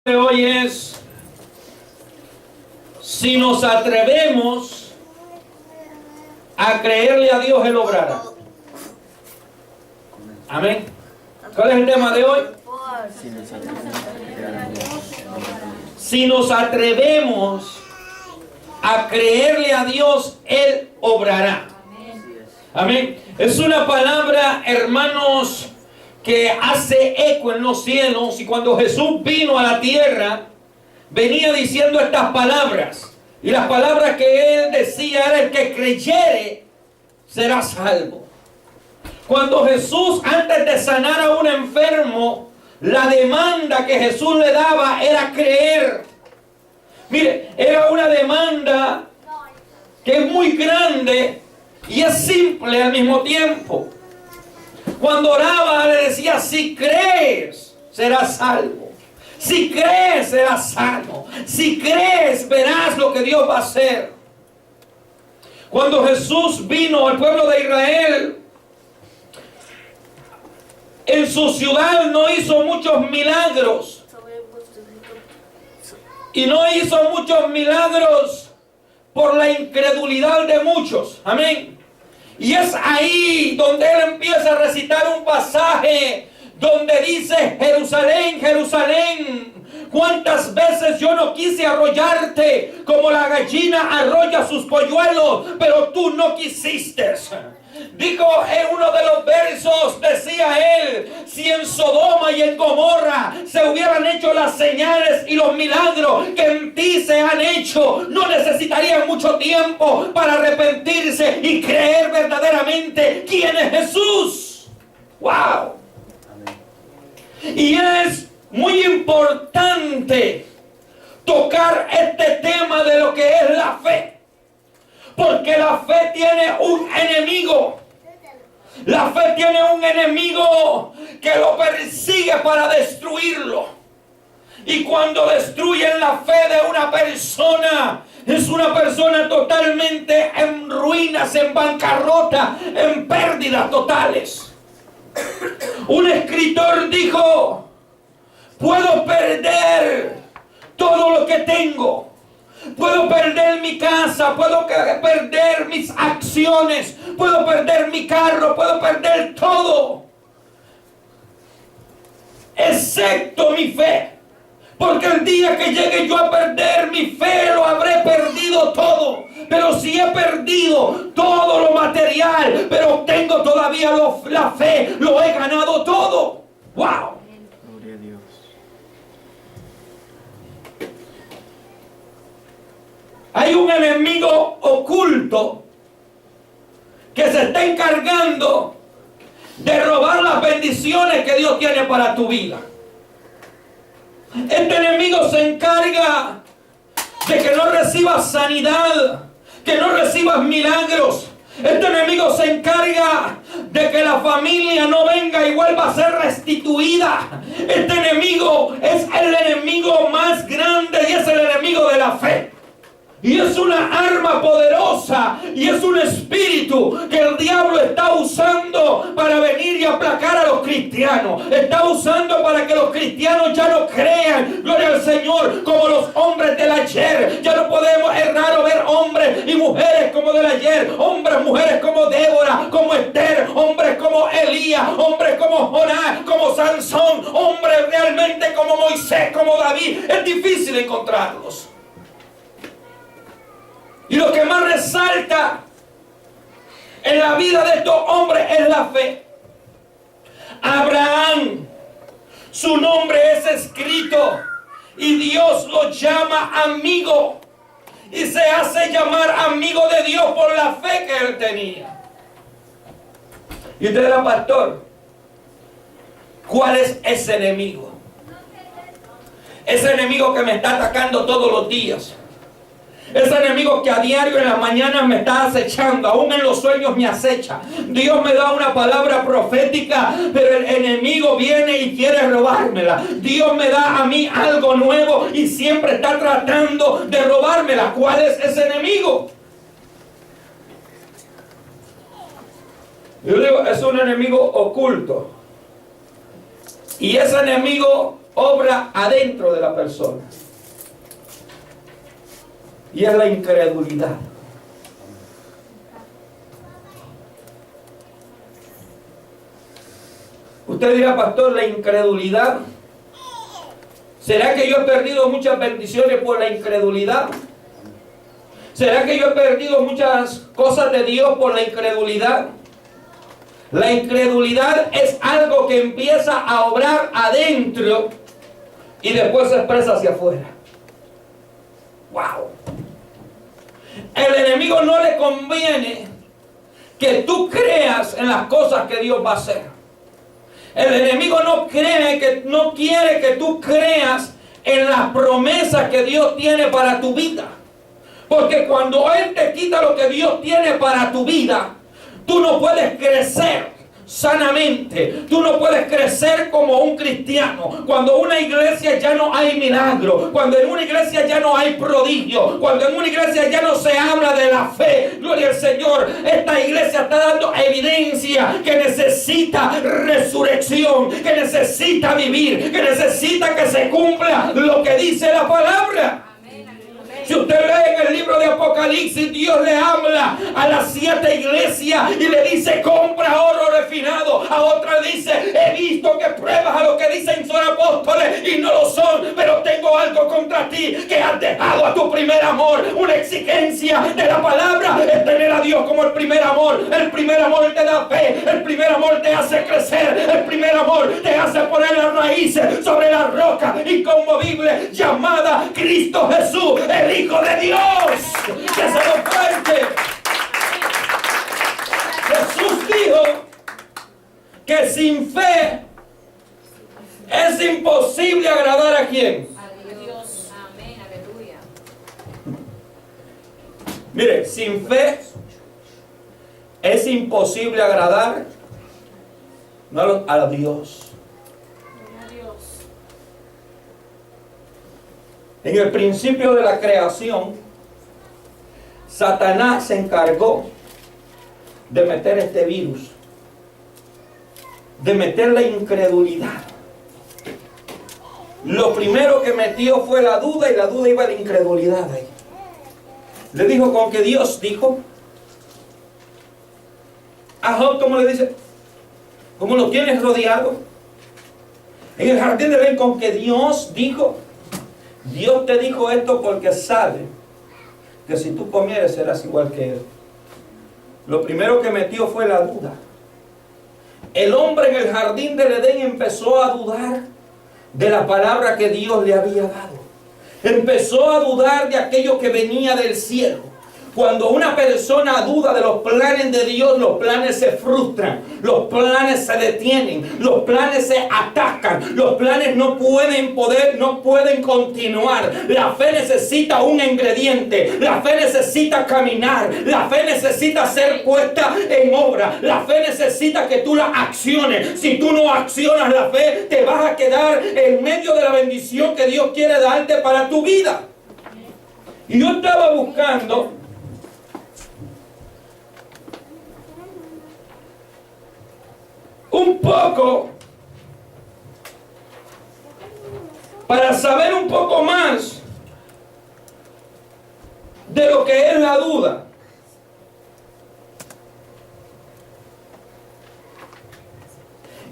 De hoy es: si nos atrevemos a creerle a Dios, Él obrará. Amén. ¿Cuál es el tema de hoy? Si nos atrevemos a creerle a Dios, Él obrará. Amén. Es una palabra, hermanos, que hace eco en los cielos. Y cuando Jesús vino a la tierra, venía diciendo estas palabras. Y las palabras que Él decía era: el que creyere será salvo. Cuando Jesús, antes de sanar a un enfermo, la demanda que Jesús le daba era creer. Mire, era una demanda que es muy grande y es simple al mismo tiempo. Cuando oraba le decía: si crees, serás salvo. Si crees, serás sano. Si crees, verás lo que Dios va a hacer. Cuando Jesús vino al pueblo de Israel, en su ciudad no hizo muchos milagros. Y no hizo muchos milagros por la incredulidad de muchos. Amén. Y es ahí donde Él empieza a recitar un pasaje donde dice: Jerusalén, Jerusalén, cuántas veces yo no quise arrollarte como la gallina arrolla sus polluelos, pero tú no quisiste. Dijo en uno de los versos, decía él: si en Sodoma y en Gomorra se hubieran hecho las señales y los milagros que en ti se han hecho, no necesitarían mucho tiempo para arrepentirse y creer verdaderamente quién es Jesús. ¡Wow! Y es muy importante tocar este tema de lo que es la fe. Porque la fe tiene un enemigo. La fe tiene un enemigo que lo persigue para destruirlo. Y cuando destruyen la fe de una persona, es una persona totalmente en ruinas, en bancarrota, en pérdidas totales. Un escritor dijo: puedo perder todo lo que tengo. Puedo perder mi casa, puedo perder mis acciones, puedo perder mi carro, puedo perder todo, excepto mi fe. Porque el día que llegue yo a perder mi fe, lo habré perdido todo. Pero si he perdido todo lo material, pero tengo todavía la fe, lo he ganado todo. ¡Wow! Gloria a Dios. Hay un enemigo oculto que se está encargando de robar las bendiciones que Dios tiene para tu vida. Este enemigo se encarga de que no recibas sanidad, que no recibas milagros. Este enemigo se encarga de que la familia no venga y vuelva a ser restituida. Este enemigo es el enemigo más grande y es el enemigo de la fe. Y es una arma poderosa y es un espíritu que el diablo está usando para venir y aplacar a los cristianos. Está usando para que los cristianos ya no crean, gloria al Señor, como los hombres del ayer. Ya no podemos errar o ver hombres y mujeres como del ayer. Hombres, mujeres como Débora, como Esther, hombres como Elías, hombres como Jonás, como Sansón, hombres realmente como Moisés, como David. Es difícil encontrarlos. Y lo que más resalta en la vida de estos hombres es la fe. Abraham, su nombre es escrito y Dios lo llama amigo. Y se hace llamar amigo de Dios por la fe que él tenía. Y usted era pastor. ¿Cuál es ese enemigo? Ese enemigo que me está atacando todos los días. Ese enemigo que a diario en las mañanas me está acechando, aún en los sueños me acecha. Dios me da una palabra profética, pero el enemigo viene y quiere robármela. Dios me da a mí algo nuevo y siempre está tratando de robármela. ¿Cuál es ese enemigo? Yo digo, es un enemigo oculto. Y ese enemigo obra adentro de la persona. Y es la incredulidad. Usted dirá, pastor, la incredulidad. ¿Será que yo he perdido muchas bendiciones por la incredulidad? ¿Será que yo he perdido muchas cosas de Dios por la incredulidad? La incredulidad es algo que empieza a obrar adentro y después se expresa hacia afuera. ¡Wow! El enemigo no le conviene que tú creas en las cosas que Dios va a hacer. El enemigo no quiere que tú creas en las promesas que Dios tiene para tu vida. Porque cuando Él te quita lo que Dios tiene para tu vida, tú no puedes crecer sanamente. Tú no puedes crecer como un cristiano. Cuando en una iglesia ya no hay milagro, cuando en una iglesia ya no hay prodigio, cuando en una iglesia ya no se habla de la fe, gloria al Señor, esta iglesia está dando evidencia que necesita resurrección, que necesita vivir, que necesita que se cumpla lo que dice la palabra. Si usted lee en el libro de Apocalipsis, Dios le habla a las 7 iglesias y le dice: compra oro refinado. A otra dice: he visto que pruebas a lo que dicen son apóstoles y no lo son, pero tengo algo contra ti, que has dejado a tu primer amor. Una exigencia de la palabra es tener a Dios como el primer amor. El primer amor te da fe, el primer amor te hace crecer, el primer amor te hace poner las raíces sobre la roca inconmovible llamada Cristo Jesús, el Hijo de Dios. Que se lo fuerte. Jesús dijo que sin fe es imposible agradar a quién. A Dios. Amén. Aleluya. Mire, sin fe es imposible agradar a Dios. En el principio de la creación, Satanás se encargó de meter este virus, de meter la incredulidad. Lo primero que metió fue la duda, y la duda iba a la incredulidad ahí. Le dijo: con que Dios dijo. A Job, ¿cómo le dice? ¿Cómo lo tienes rodeado? En el jardín de Edén, con que Dios dijo. Dios te dijo esto porque sabe que si tú comieres serás igual que Él. Lo primero que metió fue la duda. El hombre en el jardín del Edén empezó a dudar de la palabra que Dios le había dado. Empezó a dudar de aquello que venía del cielo. Cuando una persona duda de los planes de Dios, los planes se frustran, los planes se detienen, los planes se atacan, los planes no pueden continuar. La fe necesita un ingrediente, la fe necesita caminar, la fe necesita ser puesta en obra, la fe necesita que tú la acciones. Si tú no accionas la fe, te vas a quedar en medio de la bendición que Dios quiere darte para tu vida. Y yo estaba buscando un poco para saber un poco más de lo que es la duda.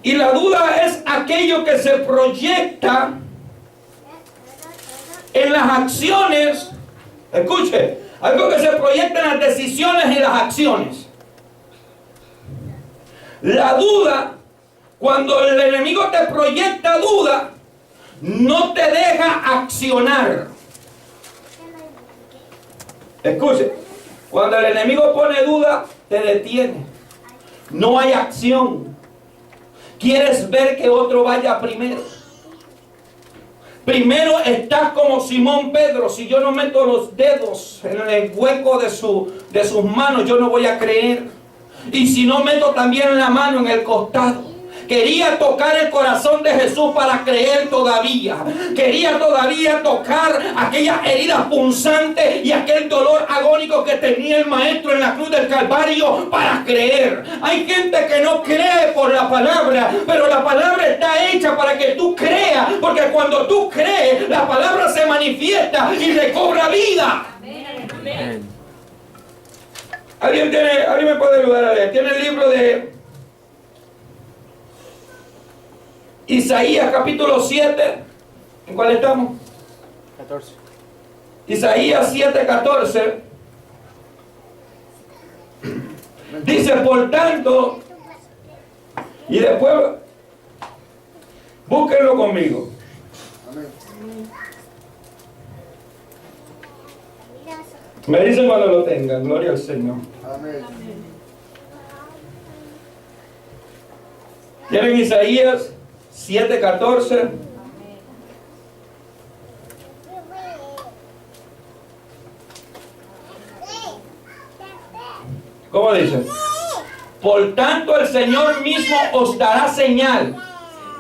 Y la duda es aquello que se proyecta en las acciones. Escuche, algo que se proyecta en las decisiones y las acciones. La duda, cuando el enemigo te proyecta duda, no te deja accionar. Escuche, cuando el enemigo pone duda, te detiene. No hay acción. Quieres ver que otro vaya primero. Primero estás como Simón Pedro. Si yo no meto los dedos en el hueco de sus manos, yo no voy a creer. Y si no meto también la mano en el costado. quería tocar el corazón de Jesús para creer todavía. Quería todavía tocar aquellas heridas punzantes y aquel dolor agónico que tenía el maestro en la cruz del Calvario para creer. Hay gente que no cree por la palabra, pero la palabra está hecha para que tú creas, porque cuando tú crees, la palabra se manifiesta y recobra vida. Amén. ¿Alguien me puede ayudar a leer? Tiene el libro de Isaías capítulo 7. ¿En cuál estamos? 14. Isaías 7:14. Dice, por tanto, y después búsquenlo conmigo. Me dicen cuando lo tengan, gloria al Señor. Amén. ¿Tienen Isaías 7:14? ¿Cómo dice? Por tanto el Señor mismo os dará señal.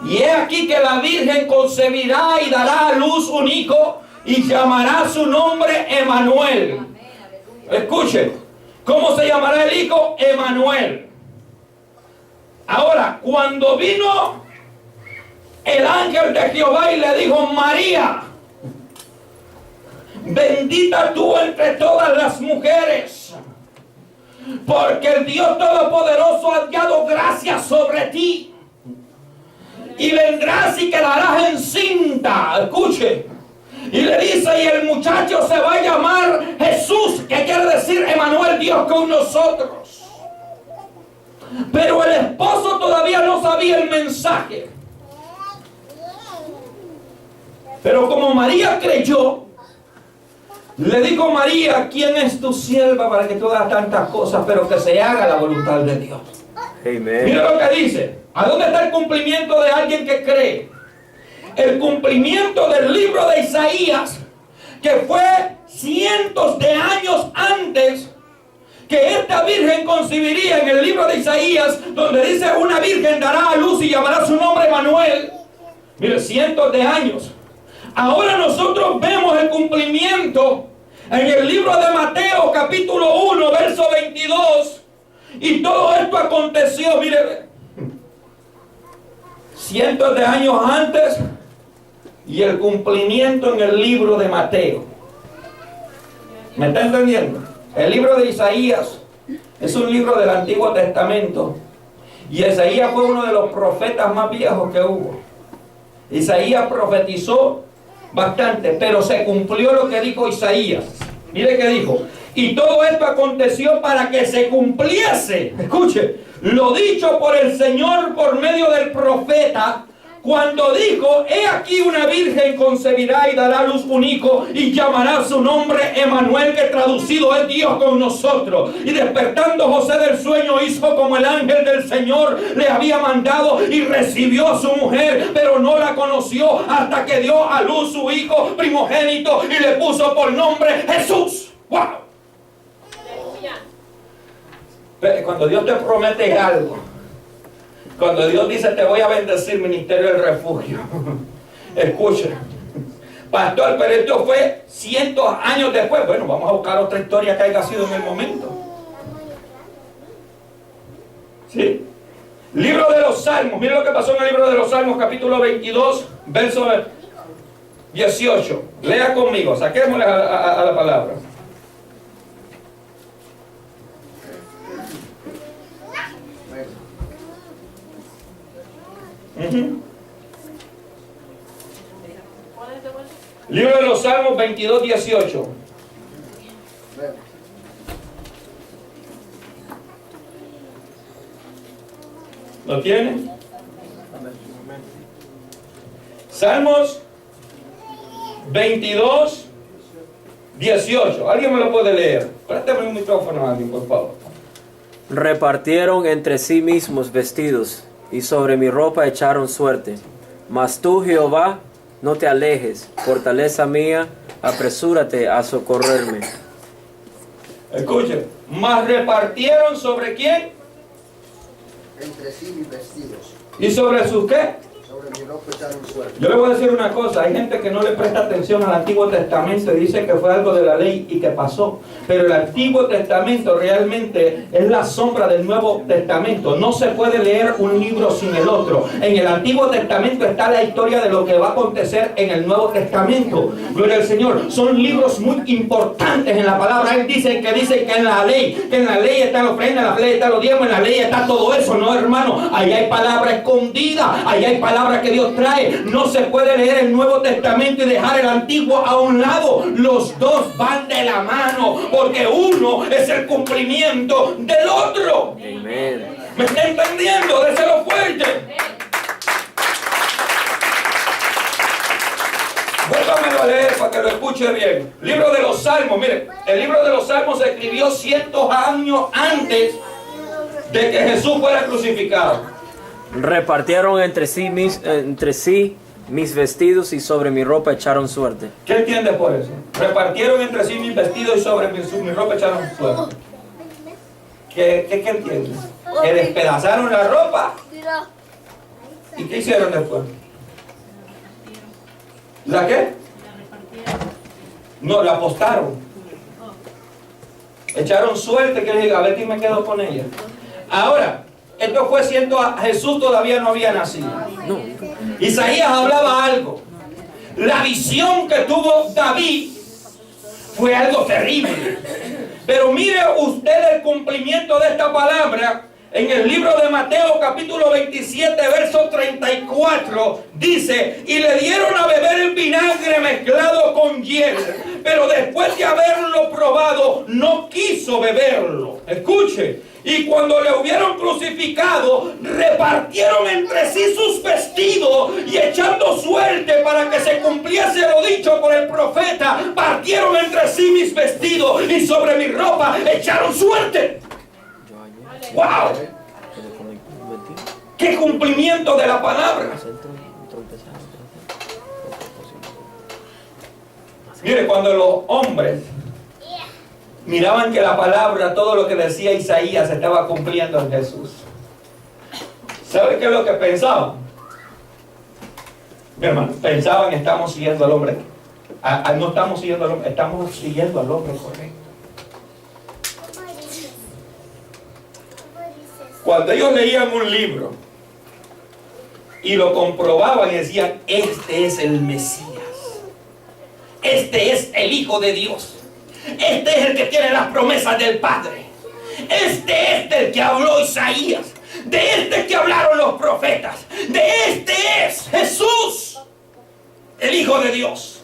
Y he aquí que la Virgen concebirá y dará a luz un hijo y llamará su nombre Emanuel. Escuchen, ¿cómo se llamará el hijo? Emanuel. Ahora, cuando vino el ángel de Jehová y le dijo, María, bendita tú entre todas las mujeres, porque el Dios Todopoderoso ha dado gracia sobre ti, y vendrás y quedarás encinta. Escuche, y le dice, y el muchacho se va a llamar Jesús, que quiere decir Emanuel, Dios con nosotros. Pero el esposo todavía no sabía el mensaje. Pero como María creyó, le dijo María, ¿quién es tu sierva para que tú hagas tantas cosas, pero que se haga la voluntad de Dios? Amen. Mira lo que dice. ¿A dónde está el cumplimiento de alguien que cree? El cumplimiento del libro de Isaías, que fue cientos de años antes que esta virgen concibiría, en el libro de Isaías, donde dice, una virgen dará a luz y llamará su nombre Emanuel. Mire, cientos de años. Ahora nosotros vemos el cumplimiento en el libro de Mateo, capítulo 1, verso 22. Y todo esto aconteció, mire, cientos de años antes, y el cumplimiento en el libro de Mateo. ¿Me está entendiendo? El libro de Isaías es un libro del Antiguo Testamento, y Isaías fue uno de los profetas más viejos que hubo. Isaías profetizó bastante, pero se cumplió lo que dijo Isaías. Mire que dijo, y todo esto aconteció para que se cumpliese, escuche, lo dicho por el Señor por medio del profeta, cuando dijo, he aquí una virgen concebirá y dará a luz un hijo y llamará su nombre Emanuel, que traducido es Dios con nosotros. Y despertando José del sueño, hizo como el ángel del Señor le había mandado, y recibió a su mujer, pero no la conoció hasta que dio a luz su hijo primogénito y le puso por nombre Jesús. ¡Wow! Cuando Dios te promete algo, cuando Dios dice, te voy a bendecir, ministerio del refugio, escucha, pastor, pero esto fue cientos años después. Bueno, vamos a buscar otra historia que haya sido en el momento. ¿Sí? Libro de los Salmos. Mira lo que pasó en el libro de los Salmos, capítulo 22, verso 18. Lea conmigo, saquémosle a la palabra. Libro de los Salmos 22, 18. ¿Lo tienen? Salmos 22, 18. ¿Alguien me lo puede leer? Préstame un micrófono a alguien, por favor. Repartieron entre sí mismos vestidos, y sobre mi ropa echaron suerte. Mas tú, Jehová, no te alejes, fortaleza mía, apresúrate a socorrerme. Escuchen, mas repartieron sobre quién? Entre sí mis vestidos. ¿Y sobre sus qué? Sobre mi ropa echaron suerte. Yo le voy a decir una cosa, hay gente que no le presta atención al Antiguo Testamento y dice que fue algo de la ley y que pasó. Pero el Antiguo Testamento realmente es la sombra del Nuevo Testamento. No se puede leer un libro sin el otro. En el Antiguo Testamento está la historia de lo que va a acontecer en el Nuevo Testamento. Gloria al Señor. Son libros muy importantes en la palabra. Él dice que en la ley está la ofrenda, en la ley está los diezmos, en la ley está todo eso. No, hermano, ahí hay palabra escondida, ahí hay palabra que Dios trae. No se puede leer el Nuevo Testamento y dejar el Antiguo a un lado. Los dos van de la mano, porque uno es el cumplimiento del otro. Amén. ¿Me está entendiendo? Déselo fuerte. Vuélvamelo a leer para que lo escuche bien. Libro de los Salmos. Mire, el libro de los Salmos se escribió cientos años antes de que Jesús fuera crucificado. Repartieron entre sí mis vestidos y sobre mi ropa echaron suerte. ¿Qué entiendes por eso? Repartieron entre sí mis vestidos y sobre mi ropa echaron suerte. ¿Qué entiendes? Que despedazaron la ropa. ¿Y qué hicieron después? ¿La qué? No, la apostaron. Echaron suerte, que diga, a ver quién me quedo con ella. Ahora, esto fue siendo Jesús todavía no había nacido. No. Isaías hablaba algo. La visión que tuvo David fue algo terrible. Pero mire usted el cumplimiento de esta palabra en el libro de Mateo capítulo 27 verso 34. Dice, y le dieron a beber el vinagre mezclado con hiel, pero después de haberlo probado no quiso beberlo. Escuche. Y cuando le hubieron crucificado, repartieron entre sí sus vestidos y echando suerte para que se cumpliese lo dicho por el profeta, partieron entre sí mis vestidos y sobre mi ropa echaron suerte. ¡Wow! ¡Qué cumplimiento de la palabra! Mire, cuando los hombres miraban que la palabra, todo lo que decía Isaías, estaba cumpliendo en Jesús, ¿sabe qué es lo que pensaban? Mi hermano, pensaban, estamos siguiendo al hombre. No estamos siguiendo al hombre, estamos siguiendo al hombre correcto. Cuando ellos leían un libro y lo comprobaban y decían, este es el Mesías, este es el Hijo de Dios, este es el que tiene las promesas del Padre, este es del que habló Isaías, de este que hablaron los profetas, de este es Jesús, el Hijo de Dios.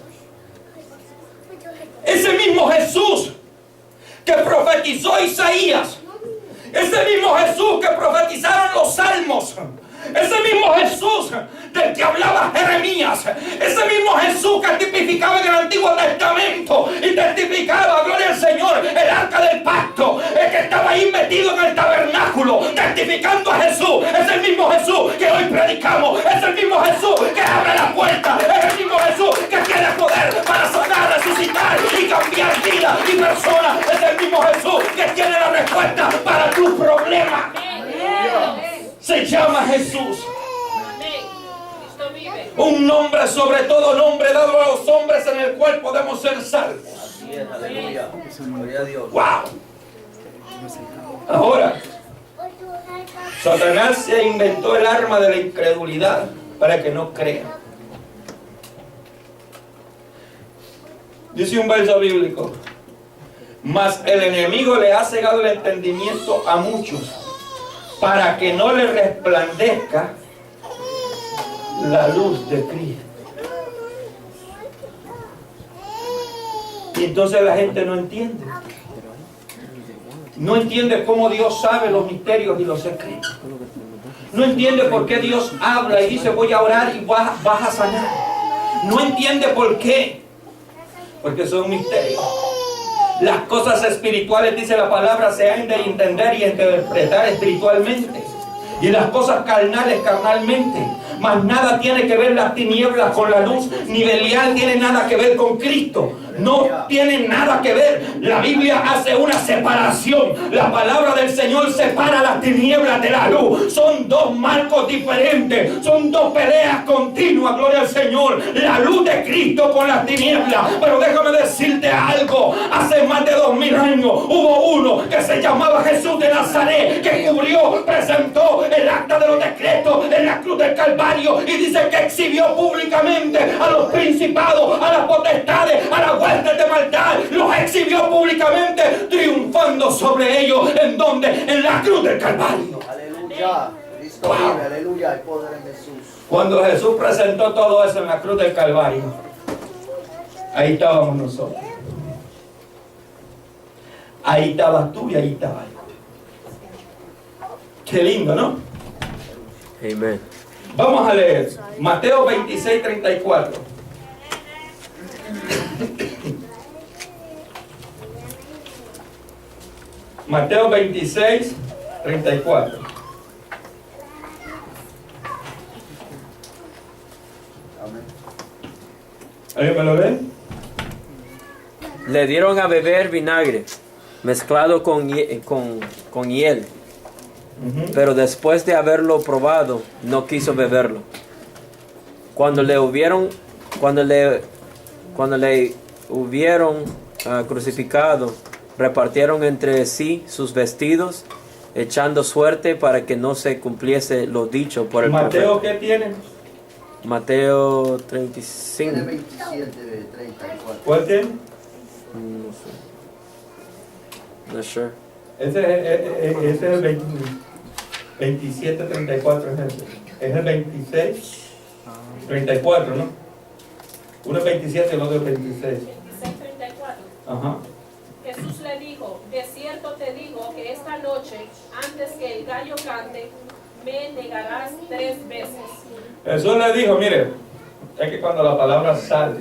Ese mismo Jesús que profetizó Isaías, ese mismo Jesús que profetizaron los salmos, ese mismo Jesús del que hablaba Jeremías, ese mismo Jesús que tipificaba en el Antiguo Testamento y testificaba, gloria al Señor, el arca del pacto, el que estaba ahí metido en el tabernáculo, testificando a Jesús, es el mismo Jesús que hoy predicamos, es el mismo Jesús que abre la puerta, es el mismo Jesús que tiene poder para sanar, resucitar y cambiar vida y personas, es el mismo Jesús que tiene la respuesta para tu problema. Se llama Jesús. Un nombre sobre todo nombre dado a los hombres en el cual podemos ser salvos. Aleluya. Gloria a Dios. ¡Wow! Ahora, Satanás se inventó el arma de la incredulidad para que no crean. Dice un verso bíblico, mas el enemigo le ha cegado el entendimiento a muchos para que no le resplandezca la luz de Cristo. Y entonces la gente no entiende. No entiende cómo Dios sabe los misterios y los secretos. No entiende por qué Dios habla y dice voy a orar y vas a sanar. No entiende por qué. Porque son misterios. Las cosas espirituales, dice la palabra, se han de entender y interpretar espiritualmente. Y las cosas carnales, carnalmente. mas nada tiene que ver las tinieblas con la luz, ni Belial tiene nada que ver con Cristo. No tiene nada que ver. La Biblia hace una separación. La palabra del Señor separa las tinieblas de la luz. Son dos marcos diferentes. Son dos peleas continuas. Gloria al Señor. La luz de Cristo con las tinieblas. Pero déjame decirte algo. Hace más de 2000 años hubo uno que se llamaba Jesús de Nazaret, que cubrió, presentó el acta de los decretos en la cruz del Calvario, y dice que exhibió públicamente a los principados, a las potestades, a las huestes de maldad. Los exhibió públicamente, triunfando sobre ellos. ¿En dónde? En la cruz del Calvario. Aleluya. Cristo vive, aleluya. Hay poder en Jesús. Cuando Jesús presentó todo eso en la cruz del Calvario, ahí estábamos nosotros. Ahí estabas tú y ahí estaba yo. Qué lindo, ¿no? Amén. Vamos a leer Mateo 26, 34. Mateo 26, 34. Amén. ¿Alguien me lo ve? Le dieron a beber vinagre mezclado con hiel, pero después de haberlo probado, no quiso beberlo. Cuando le hubieron crucificado, repartieron entre sí sus vestidos, echando suerte para que no se cumpliese lo dicho por el Mateo, profeta. ¿qué tiene? Mateo Tiene 35. 27, 34. ¿Cuál tiene? No sé. Not sure. Ese es el 27, 34. Es el 26, 34, ¿no? Uno es 27 y el otro es 26. 26, 34. Ajá. Jesús le dijo, de cierto te digo que esta noche, antes que el gallo cante, me negarás 3 veces. Jesús le dijo, mire, es que cuando la palabra sale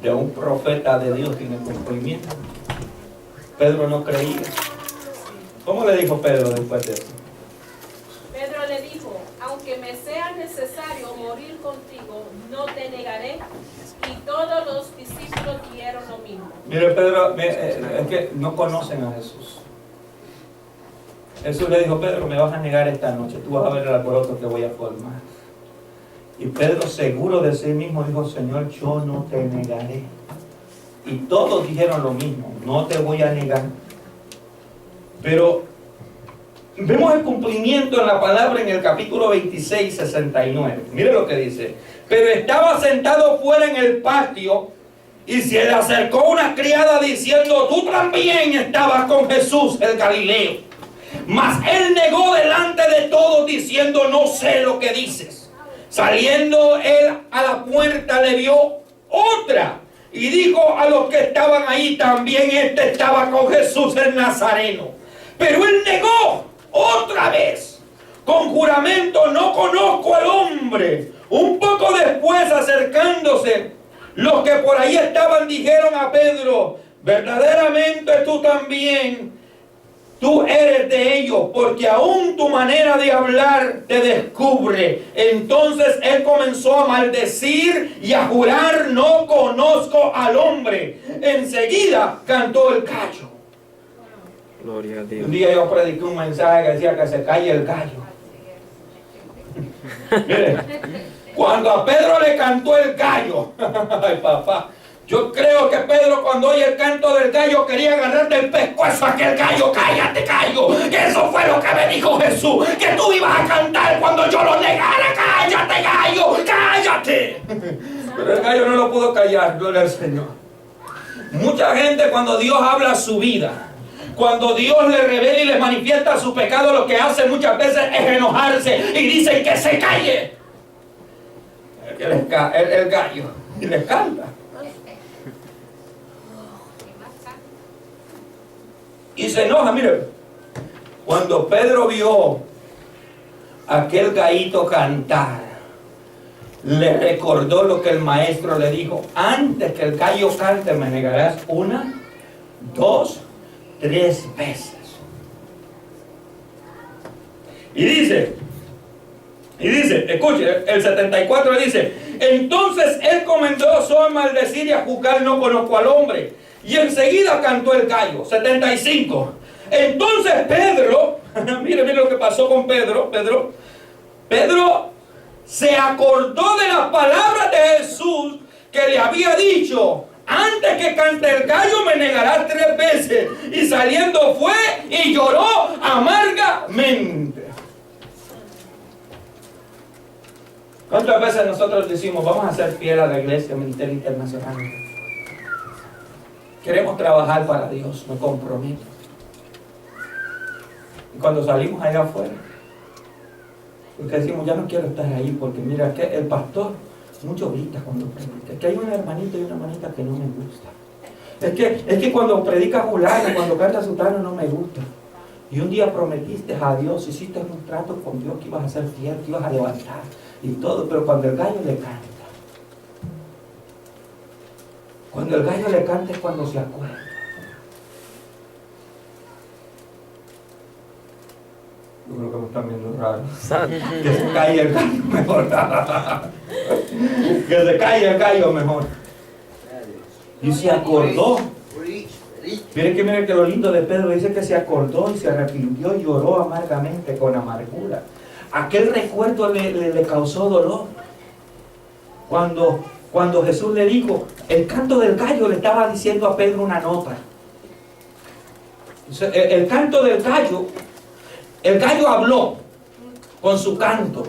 de un profeta de Dios tiene cumplimiento. Pedro no creía. ¿Cómo le dijo Pedro después de eso? Pedro le dijo, aunque me sea necesario morir contigo, no te negaré. Y todos los discípulos dijeron lo mismo. Mire, Pedro, es que no conocen a Jesús. Jesús le dijo, Pedro, me vas a negar esta noche. Tú vas a ver el alboroto que voy a formar. Y Pedro, seguro de sí mismo, dijo, Señor, yo no te negaré. Y todos dijeron lo mismo, no te voy a negar. Pero vemos el cumplimiento en la palabra en el capítulo 26, 69. Mire lo que dice. Pero estaba sentado fuera en el patio, y se le acercó una criada diciendo, tú también estabas con Jesús el Galileo. Mas él negó delante de todos diciendo, no sé lo que dices. Saliendo él a la puerta le vio otra, y dijo a los que estaban ahí, también este estaba con Jesús el Nazareno. Pero él negó otra vez, con juramento, no conozco al hombre. Un poco después, acercándose, los que por ahí estaban dijeron a Pedro, verdaderamente tú también, tú eres de ellos, porque aún tu manera de hablar te descubre. Entonces él comenzó a maldecir y a jurar, no conozco al hombre. Enseguida cantó el gallo. Gloria a Dios. Un día yo prediqué un mensaje que decía que se calle el gallo. Mire, cuando a Pedro le cantó el gallo, ay papá, yo creo que Pedro cuando oye el canto del gallo quería agarrarte el pescuezo a aquel gallo. Cállate, gallo, que eso fue lo que me dijo Jesús, que tú ibas a cantar cuando yo lo negara. Cállate, gallo, cállate. Pero el gallo no lo pudo callar, gloria al Señor. Mucha gente, cuando Dios habla su vida, cuando Dios le revela y le manifiesta su pecado, lo que hace muchas veces es enojarse y dicen que se calle el gallo, y les canta. Y se enoja. Mire, cuando Pedro vio a aquel gallito cantar, le recordó lo que el maestro le dijo: antes que el gallo cante me negarás 1, 2, 3 veces. Y dice, Y dice, escuche, el 74 dice, entonces él comenzó a maldecir y a juzgar, no conozco al hombre. Y enseguida cantó el gallo. 75. Entonces Pedro, mire lo que pasó con Pedro. Pedro se acordó de las palabras de Jesús que le había dicho: antes que cante el gallo me negarás 3 veces. Y saliendo fue y lloró amargamente. ¿Cuántas veces nosotros decimos, vamos a ser fiel a la Iglesia Ministerio Internacional? Queremos trabajar para Dios, me comprometo. Y cuando salimos allá afuera, porque decimos, ya no quiero estar ahí, porque mira que el pastor mucho grita cuando predica. Es que hay un hermanito y una hermanita que no me gusta. Es que cuando predica fulano, cuando canta sultano, no me gusta. Y un día prometiste a Dios, hiciste un trato con Dios que ibas a ser fiel, que ibas a levantar y todo, pero cuando el gallo le canta, es cuando se acuerda. Yo creo que me están viendo raro. Que se caiga el gallo mejor. Que se caiga el gallo mejor. Y se acordó. Mire que lo lindo de Pedro dice que se acordó y se arrepintió y lloró amargamente, con amargura. Aquel recuerdo le causó dolor. Cuando Jesús le dijo, el canto del gallo le estaba diciendo a Pedro una nota. El canto del gallo, el gallo habló con su canto.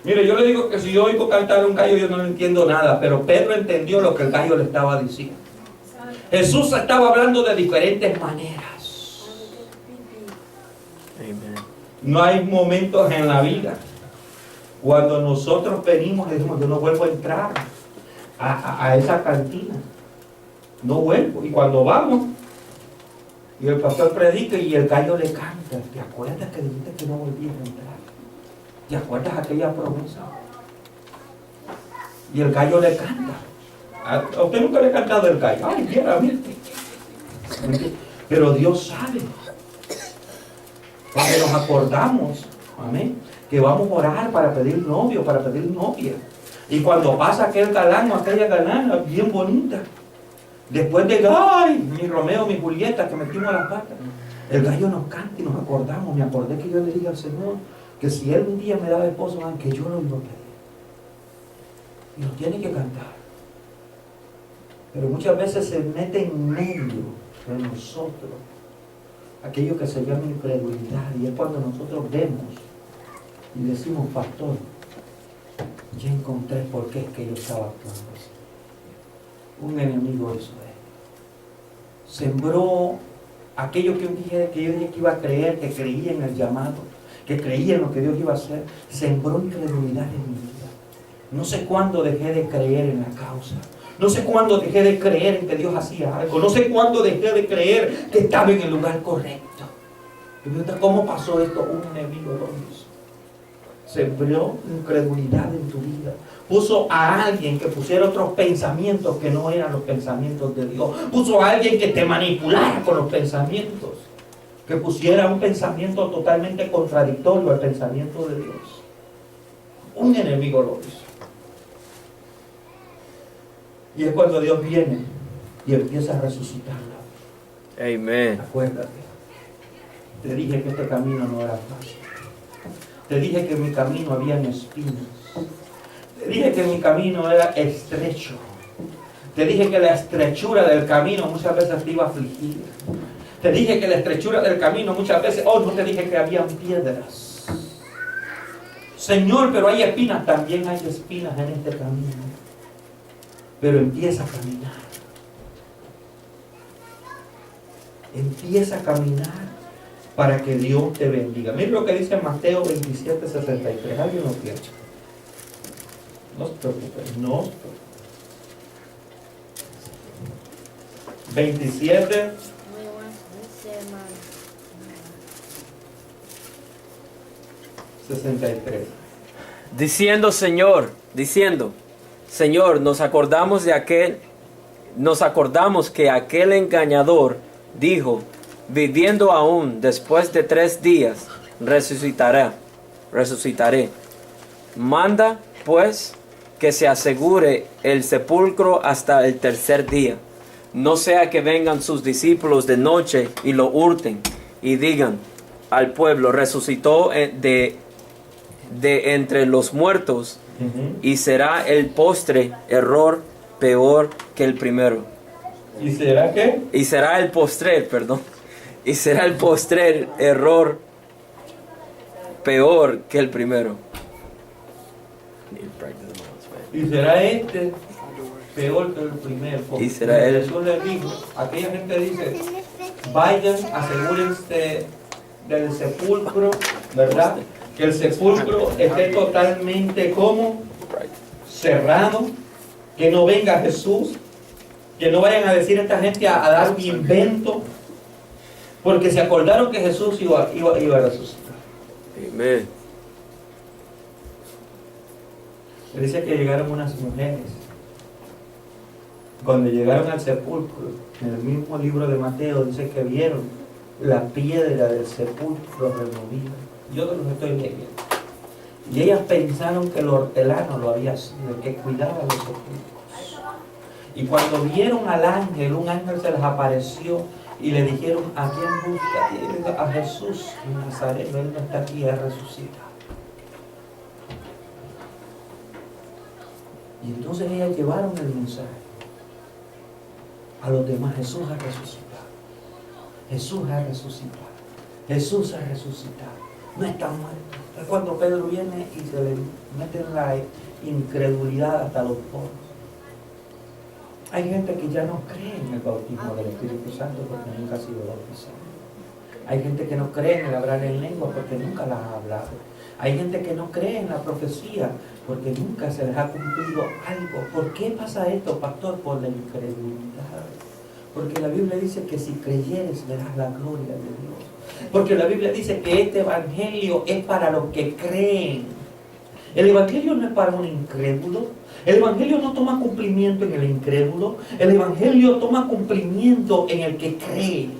Mire, yo le digo que si yo oigo cantar un gallo yo no entiendo nada, pero Pedro entendió lo que el gallo le estaba diciendo. Jesús estaba hablando de diferentes maneras. No hay momentos en la vida cuando nosotros venimos y decimos, yo no vuelvo a entrar a esa cantina. No vuelvo. Y cuando vamos, y el pastor predica y el gallo le canta, ¿te acuerdas que dijiste que no volvías a entrar? ¿Te acuerdas aquella promesa? Y el gallo le canta. A usted nunca le ha cantado el gallo. Ay, claramente. Pero Dios sabe. Cuando nos acordamos, amén, que vamos a orar para pedir novio, para pedir novia. Y cuando pasa aquel galán o aquella galana bien bonita, después de, ay, mi Romeo, mi Julieta, que metimos las patas, el gallo nos canta y nos acordamos. Me acordé que yo le dije al Señor que si Él un día me daba esposo, que yo lo iba a pedir. Y nos tiene que cantar. Pero muchas veces se mete en medio de nosotros aquello que se llama incredulidad, y es cuando nosotros vemos y decimos, pastor, ya encontré por qué es que yo estaba actuando así. Un enemigo eso es. Sembró aquello que yo dije que iba a creer, que creía en el llamado, que creía en lo que Dios iba a hacer. Sembró incredulidad en mi vida. No sé cuándo dejé de creer en la causa. No sé cuándo dejé de creer en que Dios hacía algo. No sé cuándo dejé de creer que estaba en el lugar correcto. Y pregunta, ¿cómo pasó esto? Un enemigo lo hizo. Sembró incredulidad en tu vida. Puso a alguien que pusiera otros pensamientos que no eran los pensamientos de Dios. Puso a alguien que te manipulara con los pensamientos. Que pusiera un pensamiento totalmente contradictorio al pensamiento de Dios. Un enemigo lo hizo. Y es cuando Dios viene y empieza a resucitarlo. Amén. Acuérdate. Te dije que este camino no era fácil. Te dije que en mi camino habían espinas. Te dije que mi camino era estrecho. Te dije que la estrechura del camino muchas veces te iba a afligir. Te dije que la estrechura del camino muchas veces, no te dije que habían piedras. Señor, pero hay espinas. También hay espinas en este camino. Pero empieza a caminar. Empieza a caminar para que Dios te bendiga. Mira lo que dice Mateo 27, 63. ¿Alguien lo quiere? No se preocupen, no se preocupen. 27. 63. Diciendo, Señor, nos acordamos que aquel engañador dijo, viviendo aún después de 3 días, resucitaré. Manda, pues, que se asegure el sepulcro hasta el tercer día. No sea que vengan sus discípulos de noche y lo hurten y digan al pueblo, resucitó de entre los muertos, y será el postre error peor que el primero. ¿Y será qué? Y será el postrer, perdón. Y será el postrer error peor que el primero. Y será este peor que el primero. Y será él. Jesús les dijo, aquella gente dice, vayan, asegúrense del sepulcro, ¿verdad? Que el sepulcro esté totalmente como cerrado, que no venga Jesús, que no vayan a decir a esta gente a dar un invento, porque se acordaron que Jesús iba a resucitar. Amén. Dice que llegaron unas mujeres. Cuando llegaron al sepulcro, en el mismo libro de Mateo, dice que vieron la piedra del sepulcro removida. Yo te los estoy leyendo. Y ellas pensaron que el hortelano lo había sido, el que cuidaba los sepulcros. Y cuando vieron al ángel, un ángel se les apareció y le dijeron, ¿a quién busca? A Jesús en Nazaret, él no está aquí, él resucitado. Y entonces ellas llevaron el mensaje a los demás. Jesús ha resucitado. Jesús ha resucitado. Jesús ha resucitado. No está muerto. Es cuando Pedro viene y se le mete en la incredulidad hasta los poros. Hay gente que ya no cree en el bautismo del Espíritu Santo porque nunca ha sido bautizado. Hay gente que no cree en el hablar en lengua porque nunca las ha hablado. Hay gente que no cree en la profecía porque nunca se les ha cumplido algo. ¿Por qué pasa esto, pastor? Por la incredulidad. Porque la Biblia dice que si creyeres verás la gloria de Dios. Porque la Biblia dice que este evangelio es para los que creen. El evangelio no es para un incrédulo. El evangelio no toma cumplimiento en el incrédulo. El evangelio toma cumplimiento en el que cree.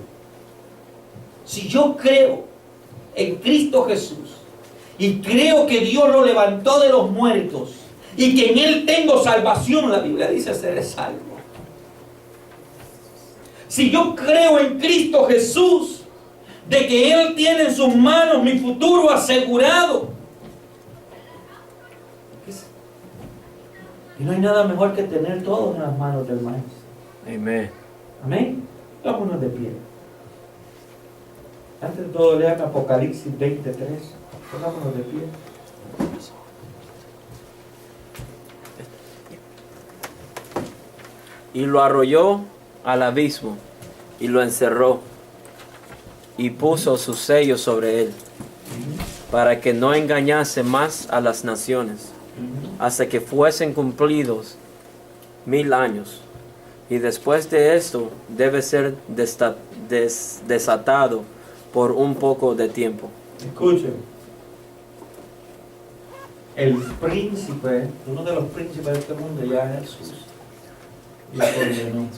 Si yo creo en Cristo Jesús y creo que Dios lo levantó de los muertos y que en Él tengo salvación, la Biblia dice seré salvo. Si yo creo en Cristo Jesús, de que Él tiene en sus manos mi futuro asegurado, y no hay nada mejor que tener todo en las manos del Maestro. Amén. Amén. Vámonos de pie. Antes de todo, lean Apocalipsis 23. Pongámonos de pie. Y lo arrolló al abismo y lo encerró y puso su sello sobre él para que no engañase más a las naciones hasta que fuesen cumplidos 1000 años. Y después de esto debe ser desatado por un poco de tiempo. Escuchen. El príncipe, uno de los príncipes de este mundo, ya Jesús lo condenó.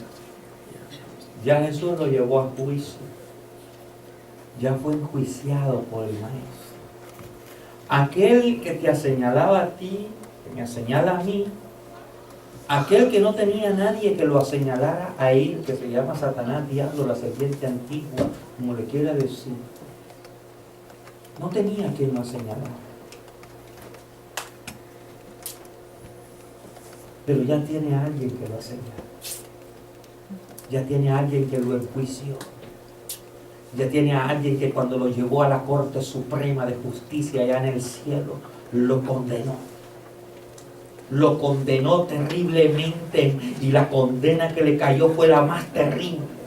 Ya Jesús lo llevó a juicio. Ya fue enjuiciado por el Maestro. Aquel que te señalaba a ti, que me señala a mí, aquel que no tenía nadie que lo señalara a él, que se llama Satanás, diablo, la serpiente antigua, como le quiera decir, no tenía quien lo señalara. Pero ya tiene a alguien que lo señala. Ya tiene a alguien que lo enjuició. Ya tiene a alguien que cuando lo llevó a la Corte Suprema de Justicia allá en el cielo, lo condenó. Lo condenó terriblemente y la condena que le cayó fue la más terrible.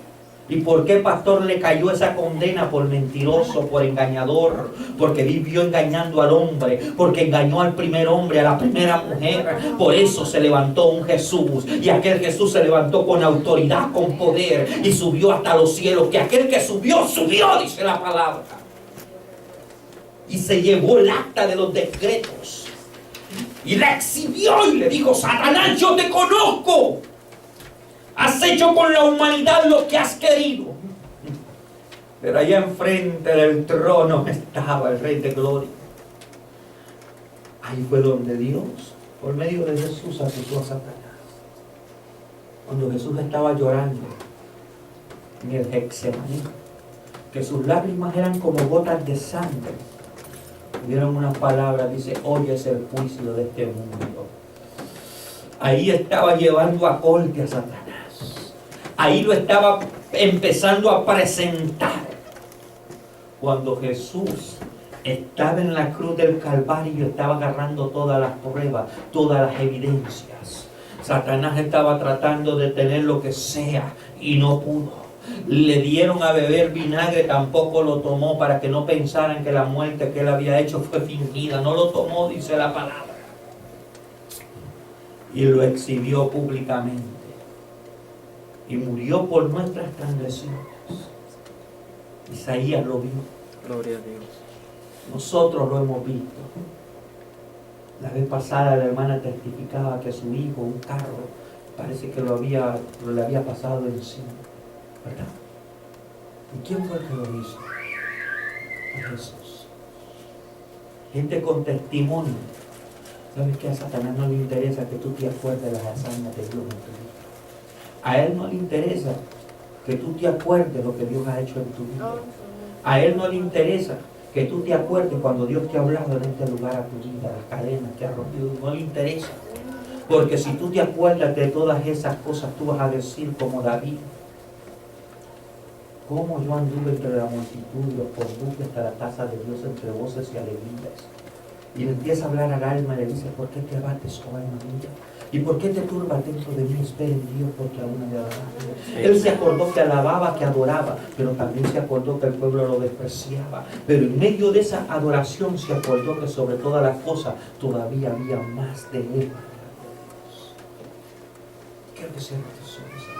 ¿Y por qué, pastor, le cayó esa condena? Por mentiroso, por engañador, porque vivió engañando al hombre, porque engañó al primer hombre, a la primera mujer. Por eso se levantó un Jesús, y aquel Jesús se levantó con autoridad, con poder, y subió hasta los cielos, que aquel que subió, dice la palabra. Y se llevó el acta de los decretos, y la exhibió y le dijo: Satanás, yo te conozco. Has hecho con la humanidad lo que has querido. Pero allá enfrente del trono estaba el Rey de Gloria. Ahí fue donde Dios, por medio de Jesús, acusó a Satanás. Cuando Jesús estaba llorando en el Getsemaní, que sus lágrimas eran como gotas de sangre, hubieron una palabra, dice, hoy es el juicio de este mundo. Ahí estaba llevando a corte a Satanás. Ahí lo estaba empezando a presentar. Cuando Jesús estaba en la cruz del Calvario y estaba agarrando todas las pruebas, todas las evidencias. Satanás estaba tratando de tener lo que sea y no pudo. Le dieron a beber vinagre, tampoco lo tomó, para que no pensaran que la muerte que él había hecho fue fingida. No lo tomó, dice la palabra. Y lo exhibió públicamente. Y murió por nuestras transgresiones. Isaías lo vio. Gloria a Dios. Nosotros lo hemos visto. La vez pasada la hermana testificaba que su hijo, un carro, parece que le había pasado encima. ¿Verdad? ¿Y quién fue el que lo hizo? Jesús. Gente con testimonio. ¿Sabes qué? A Satanás no le interesa que tú te acuerdes de las hazañas de Dios en tu vida. A él no le interesa que tú te acuerdes de lo que Dios ha hecho en tu vida. A él no le interesa que tú te acuerdes cuando Dios te ha hablado en este lugar a tu vida, las cadenas que ha rompido. No le interesa. Porque si tú te acuerdas de todas esas cosas, tú vas a decir como David: cómo yo anduve entre la multitud y los conduje hasta la casa de Dios entre voces y alegrías. Y le empieza a hablar al alma y le dice: ¿por qué te abates, oh alma mía? ¿Y por qué te turbas dentro de mí? Espera en Dios, porque aún no me adoraba. Él se acordó que alababa, que adoraba, pero también se acordó que el pueblo lo despreciaba. Pero en medio de esa adoración se acordó que sobre todas las cosas todavía había más de él. Quiero que seamos tesoros.